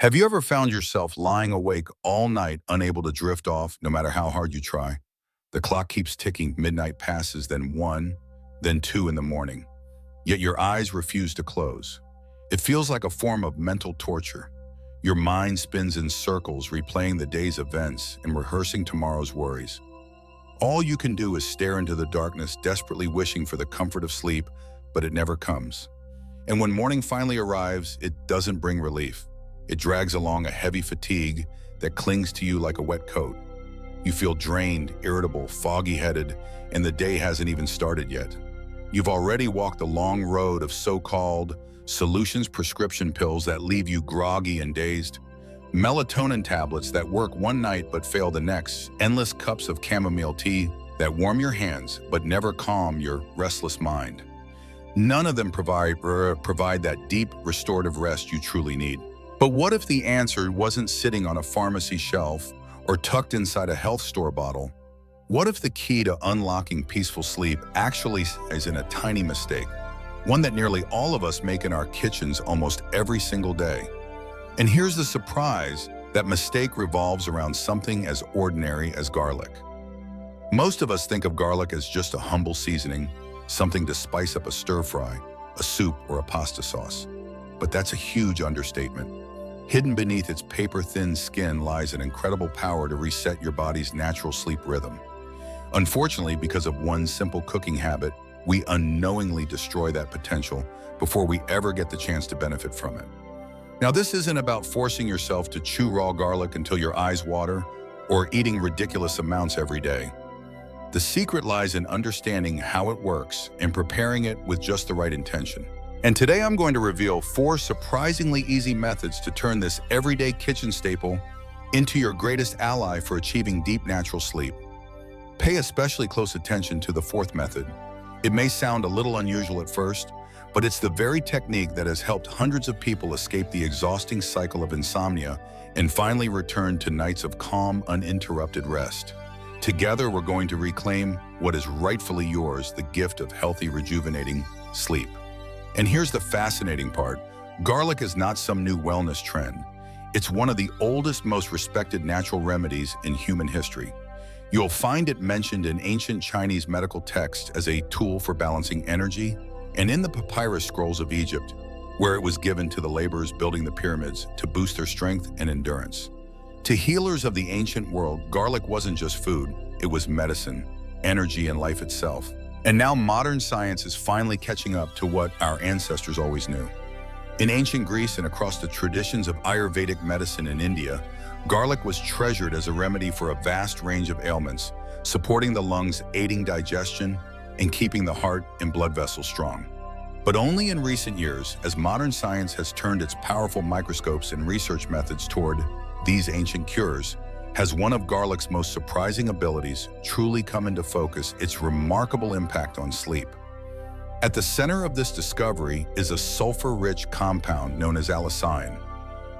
Have you ever found yourself lying awake all night, unable to drift off, no matter how hard you try? The clock keeps ticking, midnight passes, then 1, then 2 in the morning. Yet your eyes refuse to close. It feels like a form of mental torture. Your mind spins in circles, replaying the day's events and rehearsing tomorrow's worries. All you can do is stare into the darkness, desperately wishing for the comfort of sleep, but it never comes. And when morning finally arrives, it doesn't bring relief. It drags along a heavy fatigue that clings to you like a wet coat. You feel drained, irritable, foggy-headed, and the day hasn't even started yet. You've already walked the long road of so-called solutions prescription pills that leave you groggy and dazed, melatonin tablets that work one night but fail the next, endless cups of chamomile tea that warm your hands but never calm your restless mind. None of them provide that deep, restorative rest you truly need. But what if the answer wasn't sitting on a pharmacy shelf or tucked inside a health store bottle? What if the key to unlocking peaceful sleep actually is in a tiny mistake, one that nearly all of us make in our kitchens almost every single day? And here's the surprise: that mistake revolves around something as ordinary as garlic. Most of us think of garlic as just a humble seasoning, something to spice up a stir-fry, a soup, or a pasta sauce. But that's a huge understatement. Hidden beneath its paper-thin skin lies an incredible power to reset your body's natural sleep rhythm. Unfortunately, because of one simple cooking habit, we unknowingly destroy that potential before we ever get the chance to benefit from it. Now, this isn't about forcing yourself to chew raw garlic until your eyes water or eating ridiculous amounts every day. The secret lies in understanding how it works and preparing it with just the right intention. And today I'm going to reveal 4 surprisingly easy methods to turn this everyday kitchen staple into your greatest ally for achieving deep natural sleep. Pay especially close attention to the 4th method. It may sound a little unusual at first, but it's the very technique that has helped hundreds of people escape the exhausting cycle of insomnia and finally return to nights of calm, uninterrupted rest. Together, we're going to reclaim what is rightfully yours, the gift of healthy, rejuvenating sleep. And here's the fascinating part: garlic is not some new wellness trend. It's one of the oldest, most respected natural remedies in human history. You'll find it mentioned in ancient Chinese medical texts as a tool for balancing energy, and in the papyrus scrolls of Egypt, where it was given to the laborers building the pyramids to boost their strength and endurance. To healers of the ancient world, garlic wasn't just food, it was medicine, energy, and life itself. And now modern science is finally catching up to what our ancestors always knew. In ancient Greece and across the traditions of Ayurvedic medicine in India, garlic was treasured as a remedy for a vast range of ailments, supporting the lungs, aiding digestion, and keeping the heart and blood vessels strong. But only in recent years, as modern science has turned its powerful microscopes and research methods toward these ancient cures, has one of garlic's most surprising abilities truly come into focus: its remarkable impact on sleep. At the center of this discovery is a sulfur-rich compound known as allicin.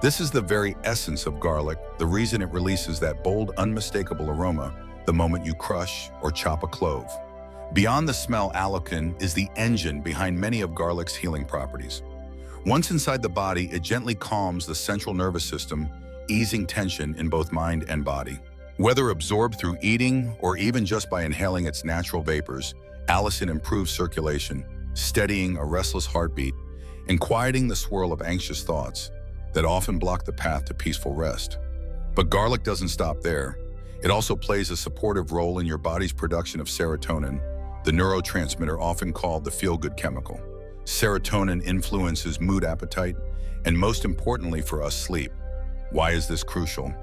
This is the very essence of garlic, the reason it releases that bold, unmistakable aroma the moment you crush or chop a clove. Beyond the smell, allicin is the engine behind many of garlic's healing properties. Once inside the body, it gently calms the central nervous system, easing tension in both mind and body. Whether absorbed through eating or even just by inhaling its natural vapors, allicin improves circulation, steadying a restless heartbeat and quieting the swirl of anxious thoughts that often block the path to peaceful rest. But garlic doesn't stop there. It also plays a supportive role in your body's production of serotonin, the neurotransmitter often called the feel-good chemical. Serotonin influences mood, appetite, and most importantly for us, sleep. Why is this crucial?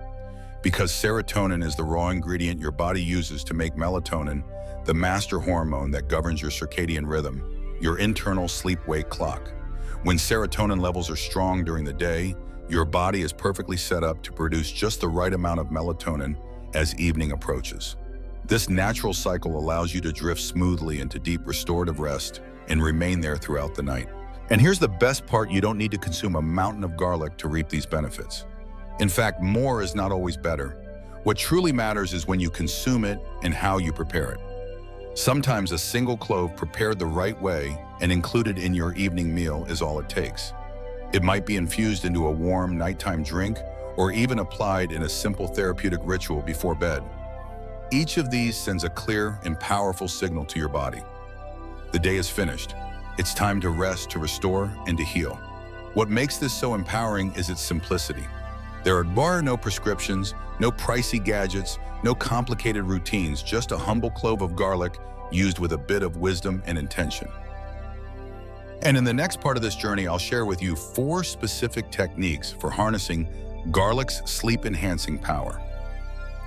Because serotonin is the raw ingredient your body uses to make melatonin, the master hormone that governs your circadian rhythm, your internal sleep-wake clock. When serotonin levels are strong during the day, your body is perfectly set up to produce just the right amount of melatonin as evening approaches. This natural cycle allows you to drift smoothly into deep restorative rest and remain there throughout the night. And here's the best part: you don't need to consume a mountain of garlic to reap these benefits. In fact, more is not always better. What truly matters is when you consume it and how you prepare it. Sometimes a single clove prepared the right way and included in your evening meal is all it takes. It might be infused into a warm nighttime drink or even applied in a simple therapeutic ritual before bed. Each of these sends a clear and powerful signal to your body. The day is finished. It's time to rest, to restore, and to heal. What makes this so empowering is its simplicity. There are no prescriptions, no pricey gadgets, no complicated routines, just a humble clove of garlic used with a bit of wisdom and intention. And in the next part of this journey, I'll share with you 4 specific techniques for harnessing garlic's sleep-enhancing power.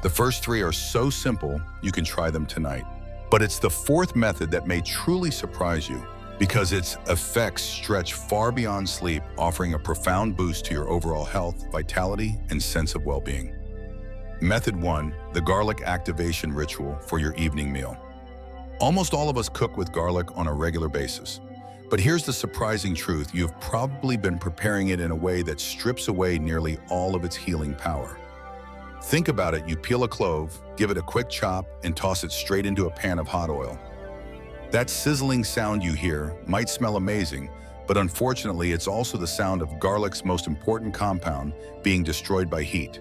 The first 3 are so simple, you can try them tonight. But it's the 4th method that may truly surprise you, because its effects stretch far beyond sleep, offering a profound boost to your overall health, vitality, and sense of well-being. Method 1, the garlic activation ritual for your evening meal. Almost all of us cook with garlic on a regular basis. But here's the surprising truth: you've probably been preparing it in a way that strips away nearly all of its healing power. Think about it: you peel a clove, give it a quick chop, and toss it straight into a pan of hot oil. That sizzling sound you hear might smell amazing, but unfortunately it's also the sound of garlic's most important compound being destroyed by heat.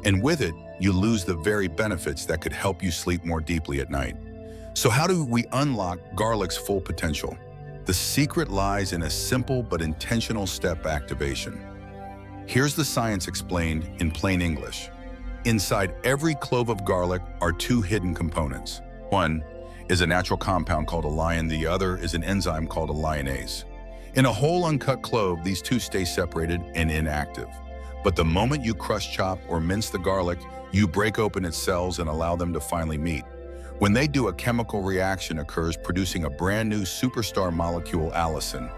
And with it, you lose the very benefits that could help you sleep more deeply at night. So how do we unlock garlic's full potential? The secret lies in a simple but intentional step activation. Here's the science explained in plain English. Inside every clove of garlic are 2 hidden components. One is a natural compound called alliin, the other is an enzyme called alliinase. In a whole uncut clove, these 2 stay separated and inactive. But the moment you crush, chop, or mince the garlic, you break open its cells and allow them to finally meet. When they do, a chemical reaction occurs, producing a brand new superstar molecule, allicin.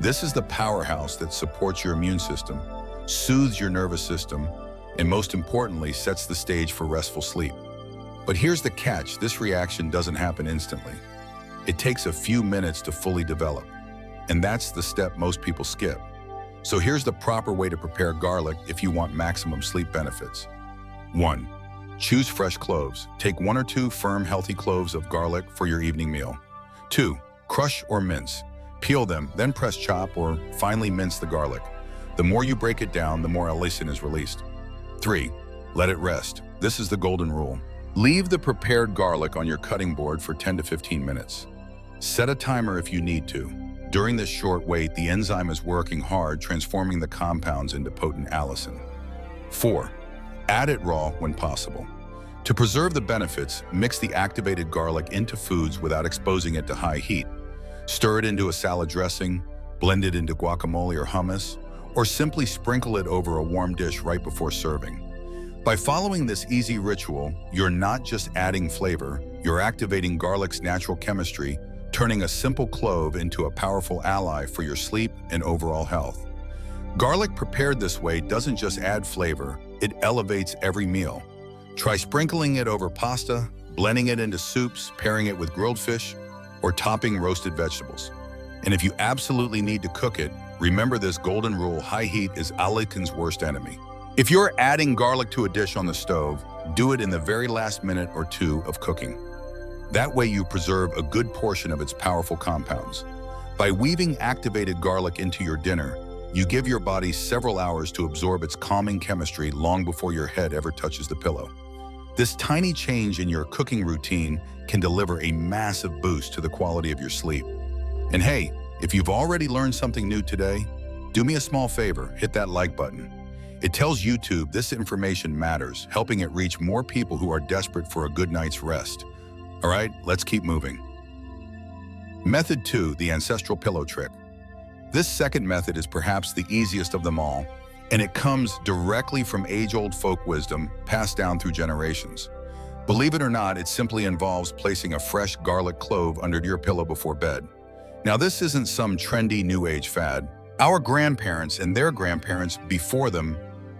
This is the powerhouse that supports your immune system, soothes your nervous system, and most importantly, sets the stage for restful sleep. But here's the catch: this reaction doesn't happen instantly. It takes a few minutes to fully develop, and that's the step most people skip. So here's the proper way to prepare garlic if you want maximum sleep benefits. 1. Choose fresh cloves. Take 1 or 2 firm, healthy cloves of garlic for your evening meal. 2. Crush or mince. Peel them, then press, chop, or finely mince the garlic. The more you break it down, the more allicin is released. 3. Let it rest. This is the golden rule. Leave the prepared garlic on your cutting board for 10 to 15 minutes. Set a timer if you need to. During this short wait, the enzyme is working hard, transforming the compounds into potent allicin. 4. Add it raw when possible. To preserve the benefits, mix the activated garlic into foods without exposing it to high heat. Stir it into a salad dressing, blend it into guacamole or hummus, or simply sprinkle it over a warm dish right before serving. By following this easy ritual, you're not just adding flavor, you're activating garlic's natural chemistry, turning a simple clove into a powerful ally for your sleep and overall health. Garlic prepared this way doesn't just add flavor, it elevates every meal. Try sprinkling it over pasta, blending it into soups, pairing it with grilled fish, or topping roasted vegetables. And if you absolutely need to cook it, remember this golden rule: high heat is allicin's worst enemy. If you're adding garlic to a dish on the stove, do it in the very last minute or 2 of cooking. That way you preserve a good portion of its powerful compounds. By weaving activated garlic into your dinner, you give your body several hours to absorb its calming chemistry long before your head ever touches the pillow. This tiny change in your cooking routine can deliver a massive boost to the quality of your sleep. And hey, if you've already learned something new today, do me a small favor: hit that like button. It tells YouTube this information matters, helping it reach more people who are desperate for a good night's rest. All right, let's keep moving. Method 2, the ancestral pillow trick. This second method is perhaps the easiest of them all, and it comes directly from age-old folk wisdom passed down through generations. Believe it or not, it simply involves placing a fresh garlic clove under your pillow before bed. Now, this isn't some trendy new age fad. Our grandparents and their grandparents before them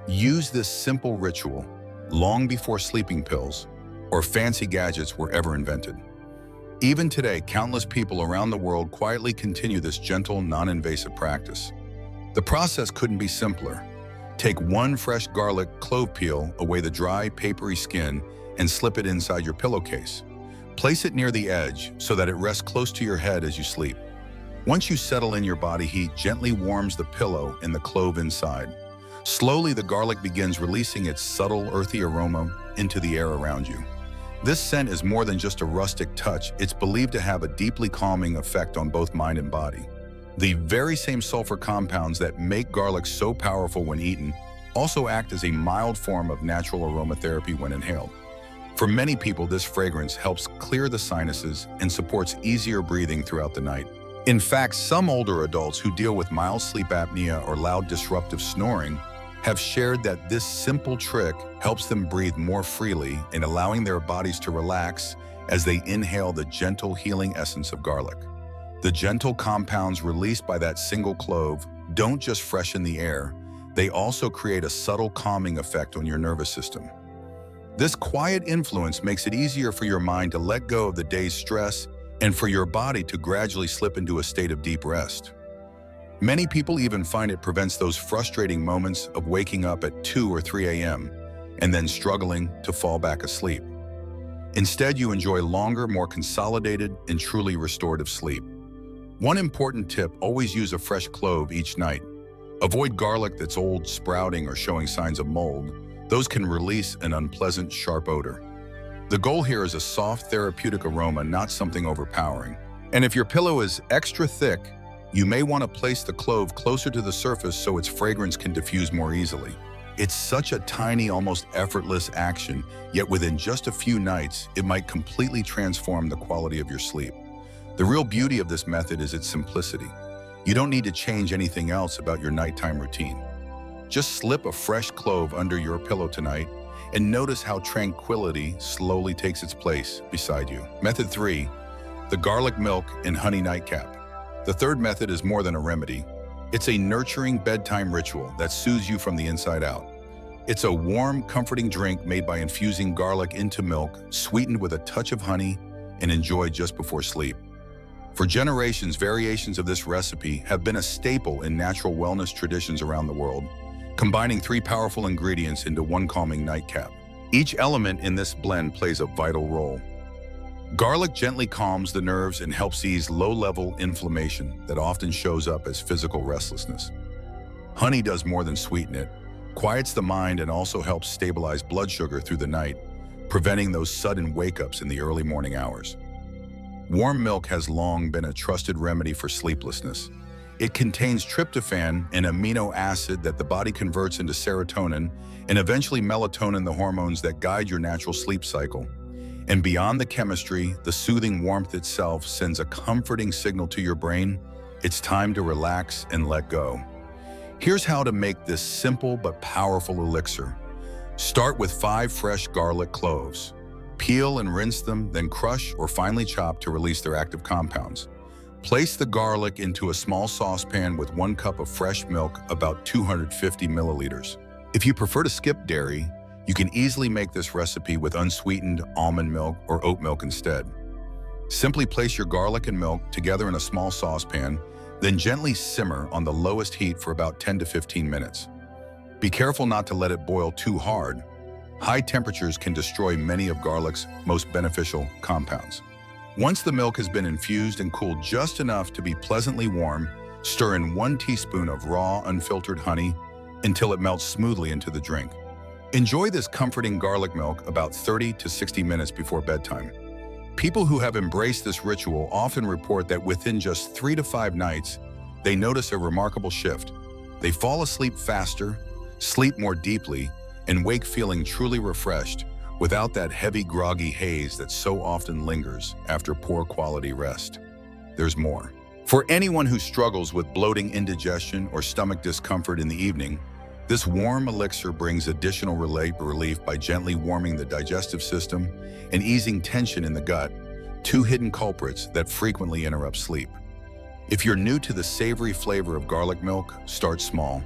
used this simple ritual long before sleeping pills or fancy gadgets were ever invented. Even today, countless people around the world quietly continue this gentle, non-invasive practice. The process couldn't be simpler. Take 1 fresh garlic clove, peel away the dry, papery skin, and slip it inside your pillowcase. Place it near the edge so that it rests close to your head as you sleep. Once you settle in, your body heat gently warms the pillow and the clove inside. Slowly, the garlic begins releasing its subtle, earthy aroma into the air around you. This scent is more than just a rustic touch. It's believed to have a deeply calming effect on both mind and body. The very same sulfur compounds that make garlic so powerful when eaten also act as a mild form of natural aromatherapy when inhaled. For many people, this fragrance helps clear the sinuses and supports easier breathing throughout the night. In fact, some older adults who deal with mild sleep apnea or loud disruptive snoring have shared that this simple trick helps them breathe more freely and allowing their bodies to relax as they inhale the gentle healing essence of garlic. The gentle compounds released by that single clove don't just freshen the air, they also create a subtle calming effect on your nervous system. This quiet influence makes it easier for your mind to let go of the day's stress and for your body to gradually slip into a state of deep rest. Many people even find it prevents those frustrating moments of waking up at 2 or 3 a.m. and then struggling to fall back asleep. Instead, you enjoy longer, more consolidated, and truly restorative sleep. One important tip: always use a fresh clove each night. Avoid garlic that's old, sprouting, or showing signs of mold. Those can release an unpleasant, sharp odor. The goal here is a soft, therapeutic aroma, not something overpowering. And if your pillow is extra thick, you may want to place the clove closer to the surface so its fragrance can diffuse more easily. It's such a tiny, almost effortless action, yet within just a few nights, it might completely transform the quality of your sleep. The real beauty of this method is its simplicity. You don't need to change anything else about your nighttime routine. Just slip a fresh clove under your pillow tonight and notice how tranquility slowly takes its place beside you. Method 3, the garlic milk and honey nightcap. The third method is more than a remedy. It's a nurturing bedtime ritual that soothes you from the inside out. It's a warm, comforting drink made by infusing garlic into milk, sweetened with a touch of honey, and enjoyed just before sleep. For generations, variations of this recipe have been a staple in natural wellness traditions around the world, combining 3 powerful ingredients into one calming nightcap. Each element in this blend plays a vital role. Garlic gently calms the nerves and helps ease low-level inflammation that often shows up as physical restlessness. Honey does more than sweeten it, quiets the mind, and also helps stabilize blood sugar through the night, preventing those sudden wake-ups in the early morning hours. Warm milk has long been a trusted remedy for sleeplessness. It contains tryptophan, an amino acid that the body converts into serotonin and eventually melatonin, the hormones that guide your natural sleep cycle. And beyond the chemistry, the soothing warmth itself sends a comforting signal to your brain. It's time to relax and let go. Here's how to make this simple but powerful elixir. Start with 5 fresh garlic cloves. Peel and rinse them, then crush or finely chop to release their active compounds. Place the garlic into a small saucepan with 1 cup of fresh milk, about 250 milliliters. If you prefer to skip dairy, you can easily make this recipe with unsweetened almond milk or oat milk instead. Simply place your garlic and milk together in a small saucepan, then gently simmer on the lowest heat for about 10 to 15 minutes. Be careful not to let it boil too hard. High temperatures can destroy many of garlic's most beneficial compounds. Once the milk has been infused and cooled just enough to be pleasantly warm, stir in 1 teaspoon of raw, unfiltered honey until it melts smoothly into the drink. Enjoy this comforting garlic milk about 30 to 60 minutes before bedtime. People who have embraced this ritual often report that within just 3 to 5 nights, they notice a remarkable shift. They fall asleep faster, sleep more deeply, and wake feeling truly refreshed without that heavy, groggy haze that so often lingers after poor quality rest. There's more. For anyone who struggles with bloating, indigestion, or stomach discomfort in the evening, this warm elixir brings additional relief by gently warming the digestive system and easing tension in the gut, 2 hidden culprits that frequently interrupt sleep. If you're new to the savory flavor of garlic milk, start small.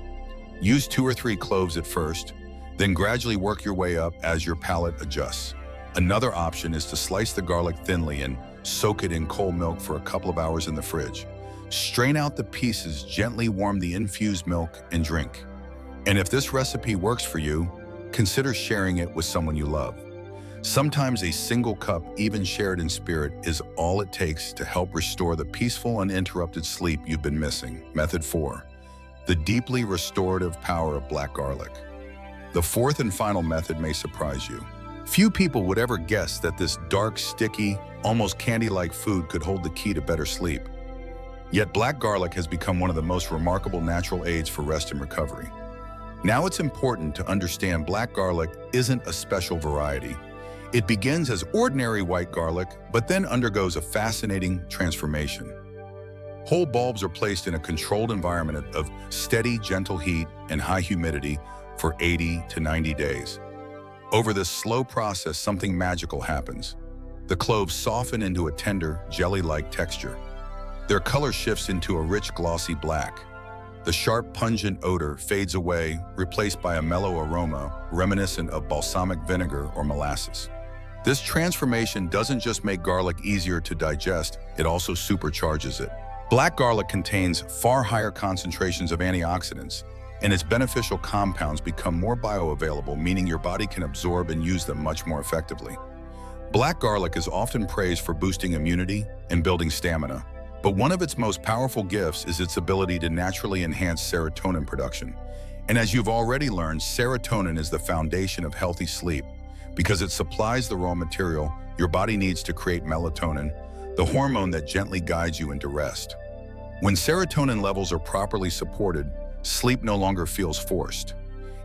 Use 2 or 3 cloves at first, then gradually work your way up as your palate adjusts. Another option is to slice the garlic thinly and soak it in cold milk for a couple of hours in the fridge. Strain out the pieces, gently warm the infused milk, and drink. And if this recipe works for you, consider sharing it with someone you love. Sometimes a single cup, even shared in spirit, is all it takes to help restore the peaceful, uninterrupted sleep you've been missing. Method 4. The deeply restorative power of black garlic. The fourth and final method may surprise you. Few people would ever guess that this dark, sticky, almost candy-like food could hold the key to better sleep. Yet black garlic has become one of the most remarkable natural aids for rest and recovery. Now it's important to understand black garlic isn't a special variety. It begins as ordinary white garlic, but then undergoes a fascinating transformation. Whole bulbs are placed in a controlled environment of steady, gentle heat and high humidity for 80 to 90 days. Over this slow process, something magical happens. The cloves soften into a tender, jelly-like texture. Their color shifts into a rich, glossy black. The sharp, pungent odor fades away, replaced by a mellow aroma reminiscent of balsamic vinegar or molasses. This transformation doesn't just make garlic easier to digest, it also supercharges it. Black garlic contains far higher concentrations of antioxidants, and its beneficial compounds become more bioavailable, meaning your body can absorb and use them much more effectively. Black garlic is often praised for boosting immunity and building stamina, but one of its most powerful gifts is its ability to naturally enhance serotonin production. And as you've already learned, serotonin is the foundation of healthy sleep because it supplies the raw material your body needs to create melatonin, the hormone that gently guides you into rest. When serotonin levels are properly supported, sleep no longer feels forced.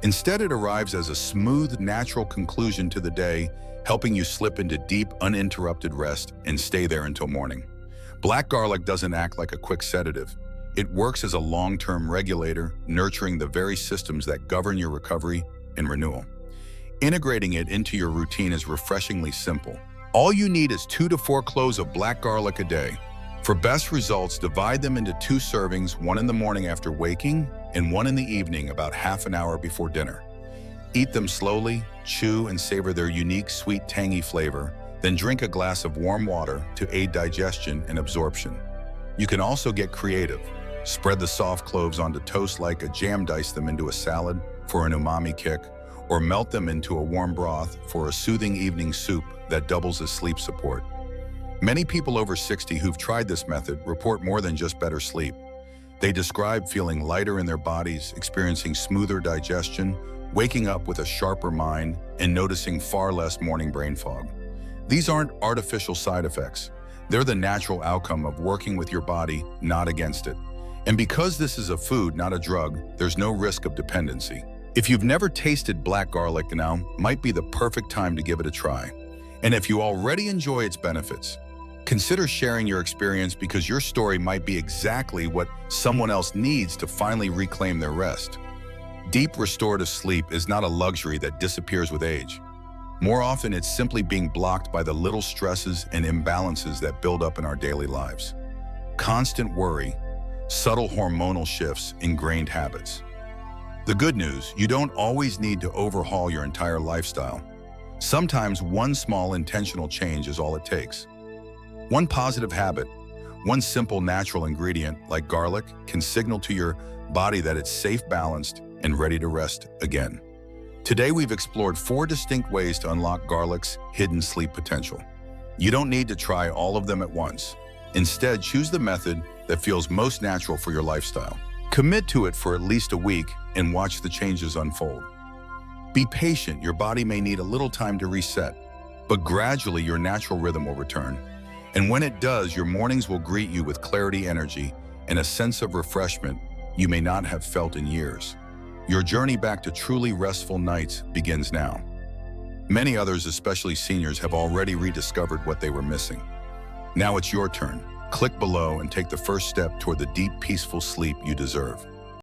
Instead, it arrives as a smooth, natural conclusion to the day, helping you slip into deep, uninterrupted rest and stay there until morning. Black garlic doesn't act like a quick sedative. It works as a long-term regulator, nurturing the very systems that govern your recovery and renewal. Integrating it into your routine is refreshingly simple. All you need is 2 to 4 cloves of black garlic a day. For best results, divide them into 2 servings, one in the morning after waking and one in the evening about half an hour before dinner. Eat them slowly, chew and savor their unique sweet, tangy flavor, then drink a glass of warm water to aid digestion and absorption. You can also get creative. Spread the soft cloves onto toast like a jam, dice them into a salad for an umami kick, or melt them into a warm broth for a soothing evening soup that doubles as sleep support. Many people over 60 who've tried this method report more than just better sleep. They describe feeling lighter in their bodies, experiencing smoother digestion, waking up with a sharper mind, and noticing far less morning brain fog. These aren't artificial side effects. They're the natural outcome of working with your body, not against it. And because this is a food, not a drug, there's no risk of dependency. If you've never tasted black garlic, now might be the perfect time to give it a try. And if you already enjoy its benefits, consider sharing your experience because your story might be exactly what someone else needs to finally reclaim their rest. Deep restorative sleep is not a luxury that disappears with age. More often, it's simply being blocked by the little stresses and imbalances that build up in our daily lives. Constant worry, subtle hormonal shifts, ingrained habits. The good news, you don't always need to overhaul your entire lifestyle. Sometimes one small intentional change is all it takes. One positive habit, one simple natural ingredient like garlic can signal to your body that it's safe, balanced, and ready to rest again. Today, we've explored 4 distinct ways to unlock garlic's hidden sleep potential. You don't need to try all of them at once. Instead, choose the method that feels most natural for your lifestyle. Commit to it for at least a week and watch the changes unfold. Be patient, your body may need a little time to reset, but gradually your natural rhythm will return. And when it does, your mornings will greet you with clarity, energy, and a sense of refreshment you may not have felt in years. Your journey back to truly restful nights begins now. Many others, especially seniors, have already rediscovered what they were missing. Now it's your turn. Click below and take the first step toward the deep, peaceful sleep you deserve.